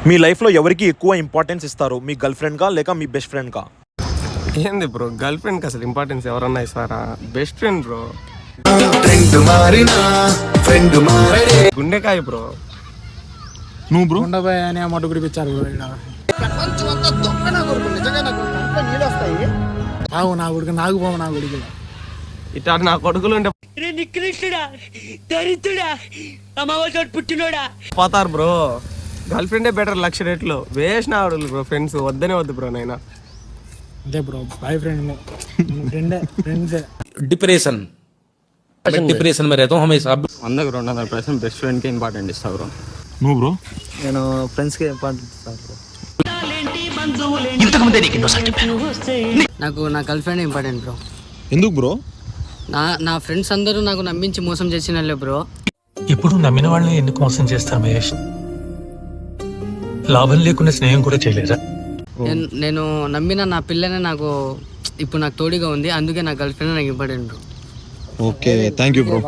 మీ లైఫ్లో ఎవరికి ఎక్కువ ఇంపార్టెన్స్ ఇస్తారు, మీ గర్ల్ ఫ్రెండ్గా లేక మీ బెస్ట్ ఫ్రెండ్గా? ఏంది బ్రో, గర్ల్ ఫ్రెండ్కి అసలు ఇంపార్టెన్స్ ఎవరన్నా ఇస్తారా? బెస్ట్ ఫ్రెండ్ బ్రో, గుండెకాయ బ్రో. నువ్వు బ్రో? ఉండబాయ్ అని అమ్మట గుడిపించారు బ్రో. నా గుడికి నాకు పోమ నా గుడికి ఇట్లా నా కొడుకులు ఉంటే పోతారు బ్రో. గర్ల్ ఫ్రెండే బెటర్ 1,00,000 రెట్లు. వేసిన ఆవిడలు బ్రో, ఫ్రెండ్స్ వద్దనే వద్దు బ్రో. నైనా అదే bro, boy friend friends. Depression में रहता हूँ हमेशा. 100% బెస్ట్ ఫ్రెండ్కి ఇంపార్టెంట్ ఇస్తా బ్రో. నువ్వు బ్రో? నేను ఫ్రెండ్స్కి ఇంపార్టెన్స్ ఇస్తాను బ్రో. నాకు నా గర్ల్ ఫ్రెండ్ ఇంపార్టెంట్ బ్రో. ఎందుకు బ్రో? నా ఫ్రెండ్స్ అందరూ నాకు నమ్మించి మోసం చేసిన బ్రో. ఎప్పుడు నమ్మిన వాళ్ళని ఎందుకు మోసం చేస్తారు మహేష్? లాభం లేకుండా స్నేహం కూడా చేయలేరా? నేను నమ్మిన నా పిల్లనే నాకు ఇప్పుడు నాకు తోడుగా ఉంది, అందుకే నా గర్ల్ ఫ్రెండ్ నాకు important bro. Okay, thank you bro.